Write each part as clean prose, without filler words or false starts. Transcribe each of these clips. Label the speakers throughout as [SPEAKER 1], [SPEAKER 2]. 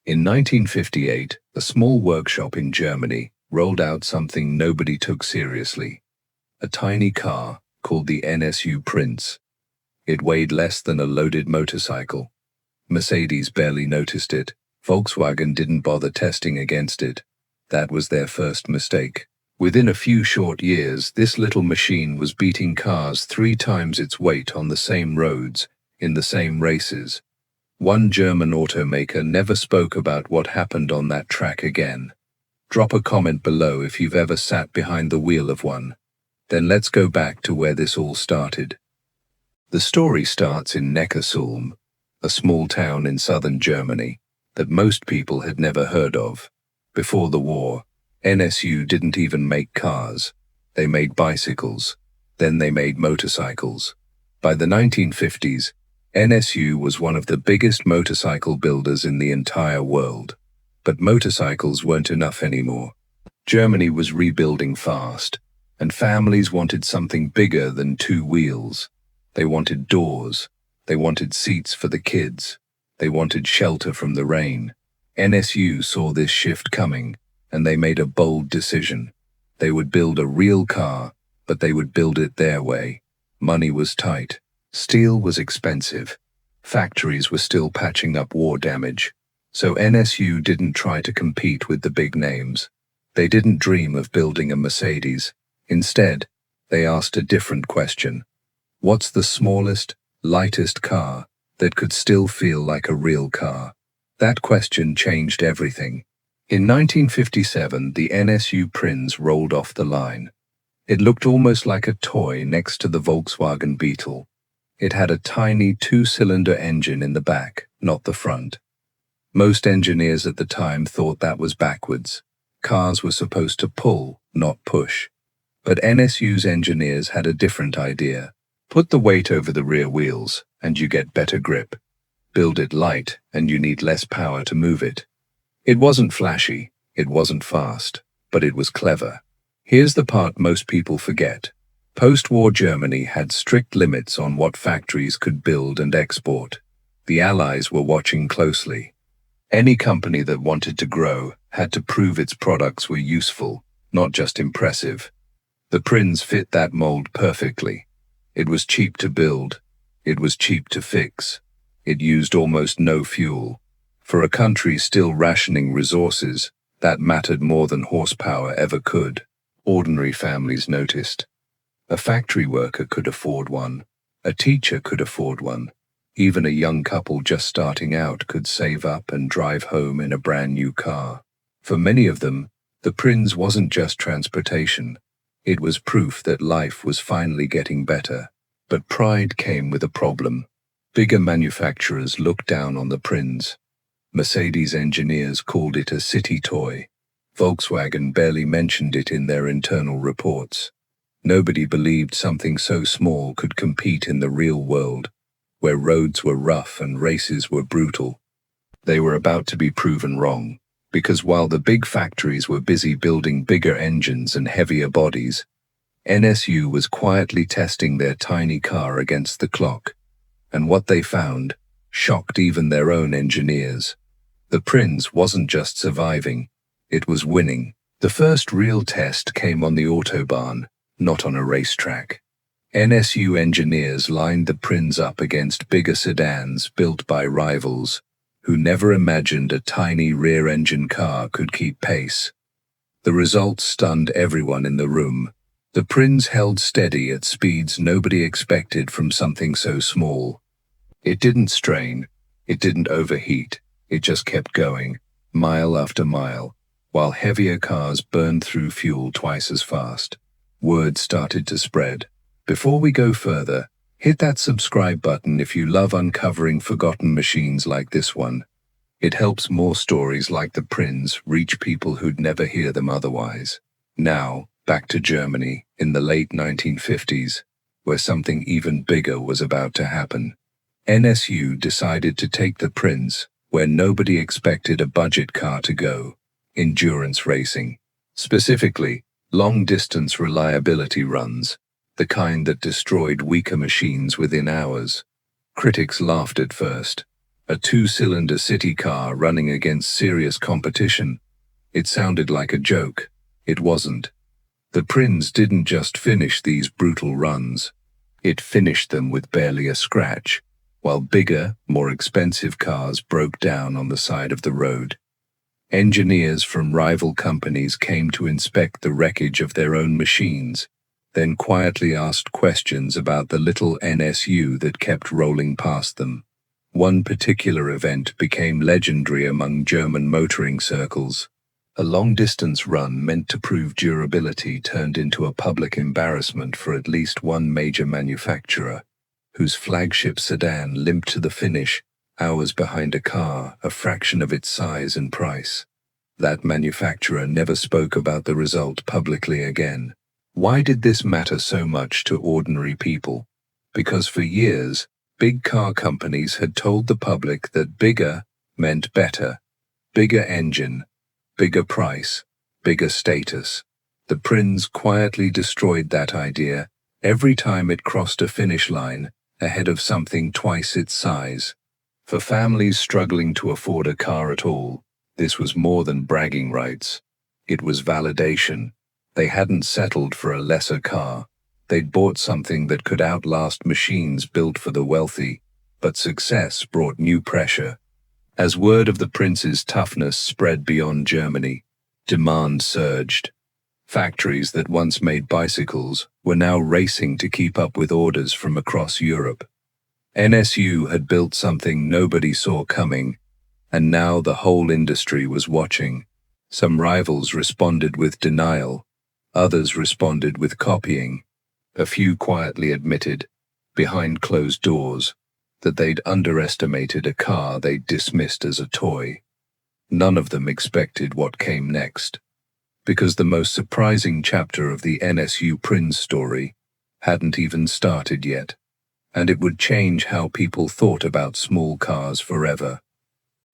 [SPEAKER 1] In 1958, a small workshop in Germany rolled out something nobody took seriously. A tiny car called the NSU Prinz. It weighed less than a loaded motorcycle. Mercedes barely noticed it. Volkswagen didn't bother testing against it. That was their first mistake. Within a few short years, this little machine was beating cars 3 times its weight on the same roads, in the same races. One German automaker never spoke about what happened on that track again. Drop a comment below if you've ever sat behind the wheel of one. Then let's go back to where this all started. The story starts in Neckarsulm, a small town in southern Germany that most people had never heard of. Before the war, NSU didn't even make cars. They made bicycles. Then they made motorcycles. By the 1950s, NSU was one of the biggest motorcycle builders in the entire world. But motorcycles weren't enough anymore. Germany was rebuilding fast, and families wanted something bigger than 2 wheels. They wanted doors. They wanted seats for the kids. They wanted shelter from the rain. NSU saw this shift coming, and they made a bold decision. They would build a real car, but they would build it their way. Money was tight. Steel was expensive. Factories were still patching up war damage. So NSU didn't try to compete with the big names. They didn't dream of building a Mercedes. Instead, they asked a different question. What's the smallest, lightest car that could still feel like a real car? That question changed everything. In 1957, the NSU Prinz rolled off the line. It looked almost like a toy next to the Volkswagen Beetle. It had a tiny 2-cylinder engine in the back, not the front. Most engineers at the time thought that was backwards. Cars were supposed to pull, not push. But NSU's engineers had a different idea. Put the weight over the rear wheels, and you get better grip. Build it light, and you need less power to move it. It wasn't flashy, it wasn't fast, but it was clever. Here's the part most people forget. Post-war Germany had strict limits on what factories could build and export. The Allies were watching closely. Any company that wanted to grow had to prove its products were useful, not just impressive. The Prinz fit that mold perfectly. It was cheap to build. It was cheap to fix. It used almost no fuel. For a country still rationing resources, that mattered more than horsepower ever could. Ordinary families noticed. A factory worker could afford one. A teacher could afford one. Even a young couple just starting out could save up and drive home in a brand new car. For many of them, the Prinz wasn't just transportation. It was proof that life was finally getting better. But pride came with a problem. Bigger manufacturers looked down on the Prinz. Mercedes engineers called it a city toy. Volkswagen barely mentioned it in their internal reports. Nobody believed something so small could compete in the real world, where roads were rough and races were brutal. They were about to be proven wrong, because while the big factories were busy building bigger engines and heavier bodies, NSU was quietly testing their tiny car against the clock. And what they found shocked even their own engineers. The Prinz wasn't just surviving, it was winning. The first real test came on the Autobahn, not on a racetrack. NSU engineers lined the Prinz up against bigger sedans built by rivals, who never imagined a tiny rear-engine car could keep pace. The results stunned everyone in the room. The Prinz held steady at speeds nobody expected from something so small. It didn't strain, it didn't overheat, it just kept going, mile after mile, while heavier cars burned through fuel twice as fast. Word started to spread. Before we go further, hit that subscribe button if you love uncovering forgotten machines like this one. It helps more stories like the Prinz reach people who'd never hear them otherwise. Now, back to Germany in the late 1950s, where something even bigger was about to happen. NSU decided to take the Prinz where nobody expected a budget car to go: endurance racing. Specifically, long-distance reliability runs, the kind that destroyed weaker machines within hours. Critics laughed at first. A two-cylinder city car running against serious competition. It sounded like a joke. It wasn't. The Prinz didn't just finish these brutal runs. It finished them with barely a scratch, while bigger, more expensive cars broke down on the side of the road. Engineers from rival companies came to inspect the wreckage of their own machines, then quietly asked questions about the little NSU that kept rolling past them. One particular event became legendary among German motoring circles. A long-distance run meant to prove durability turned into a public embarrassment for at least one major manufacturer, whose flagship sedan limped to the finish, hours behind a car a fraction of its size and price. That manufacturer never spoke about the result publicly again. Why did this matter so much to ordinary people? Because for years, big car companies had told the public that bigger meant better. Bigger engine, bigger price, bigger status. The Prinz quietly destroyed that idea every time it crossed a finish line ahead of something twice its size. For families struggling to afford a car at all, this was more than bragging rights. It was validation. They hadn't settled for a lesser car. They'd bought something that could outlast machines built for the wealthy, but success brought new pressure. As word of the Prinz's toughness spread beyond Germany, demand surged. Factories that once made bicycles were now racing to keep up with orders from across Europe. NSU had built something nobody saw coming, and now the whole industry was watching. Some rivals responded with denial, others responded with copying. A few quietly admitted, behind closed doors, that they'd underestimated a car they'd dismissed as a toy. None of them expected what came next, because the most surprising chapter of the NSU Prinz story hadn't even started yet, and it would change how people thought about small cars forever.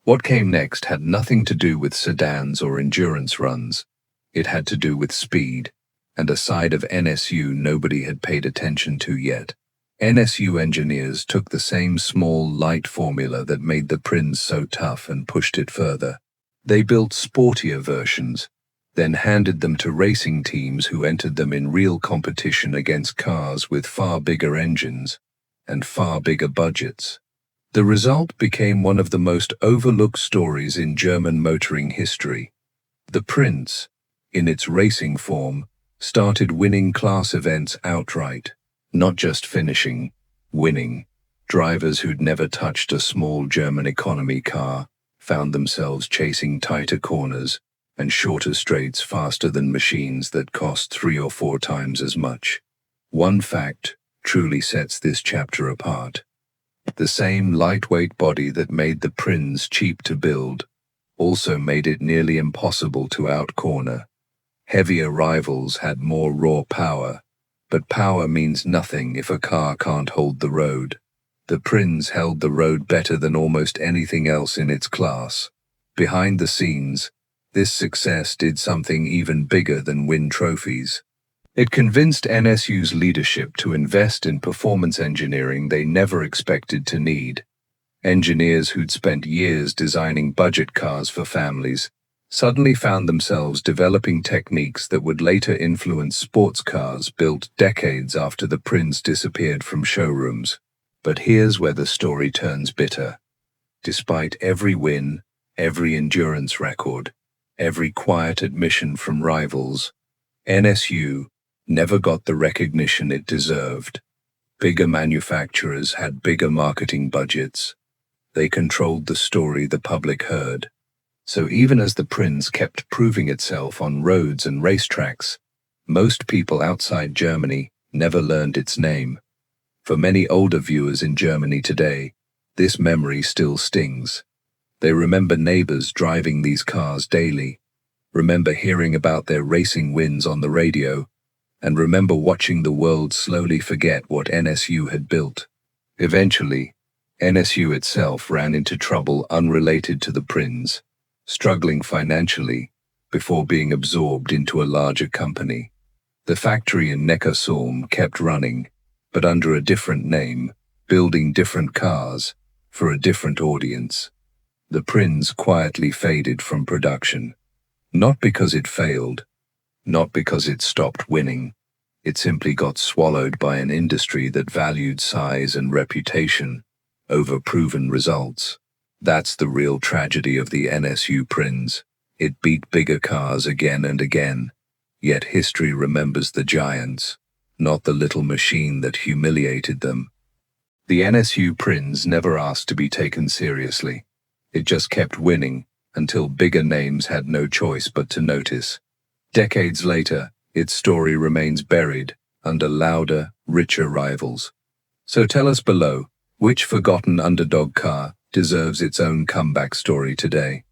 [SPEAKER 1] What came next had nothing to do with sedans or endurance runs. It had to do with speed, and a side of NSU nobody had paid attention to yet. NSU engineers took the same small, light formula that made the Prinz so tough and pushed it further. They built sportier versions, then handed them to racing teams who entered them in real competition against cars with far bigger engines and far bigger budgets. The result became one of the most overlooked stories in German motoring history. The Prinz, in its racing form, started winning class events outright, not just finishing, winning. Drivers who'd never touched a small German economy car found themselves chasing tighter corners and shorter straights faster than machines that cost 3 or 4 times as much. One fact truly sets this chapter apart. The same lightweight body that made the Prinz cheap to build also made it nearly impossible to outcorner. Heavier rivals had more raw power, but power means nothing if a car can't hold the road. The Prinz held the road better than almost anything else in its class. Behind the scenes, this success did something even bigger than win trophies. It convinced NSU's leadership to invest in performance engineering they never expected to need. Engineers who'd spent years designing budget cars for families suddenly found themselves developing techniques that would later influence sports cars built decades after the Prinz disappeared from showrooms. But here's where the story turns bitter. Despite every win, every endurance record, every quiet admission from rivals, NSU never got the recognition it deserved. Bigger manufacturers had bigger marketing budgets. They controlled the story the public heard. So even as the Prinz kept proving itself on roads and racetracks, most people outside Germany never learned its name. For many older viewers in Germany today, this memory still stings. They remember neighbors driving these cars daily, remember hearing about their racing wins on the radio, and remember watching the world slowly forget what NSU had built. Eventually, NSU itself ran into trouble unrelated to the Prinz, struggling financially before being absorbed into a larger company. The factory in Neckarsulm kept running, but under a different name, building different cars, for a different audience. The Prinz quietly faded from production. Not because it failed, not because it stopped winning. It simply got swallowed by an industry that valued size and reputation over proven results. That's the real tragedy of the NSU Prinz. It beat bigger cars again and again, yet history remembers the giants, not the little machine that humiliated them. The NSU Prinz never asked to be taken seriously. It just kept winning until bigger names had no choice but to notice. Decades later, its story remains buried under louder, richer rivals. So tell us below, which forgotten underdog car deserves its own comeback story today?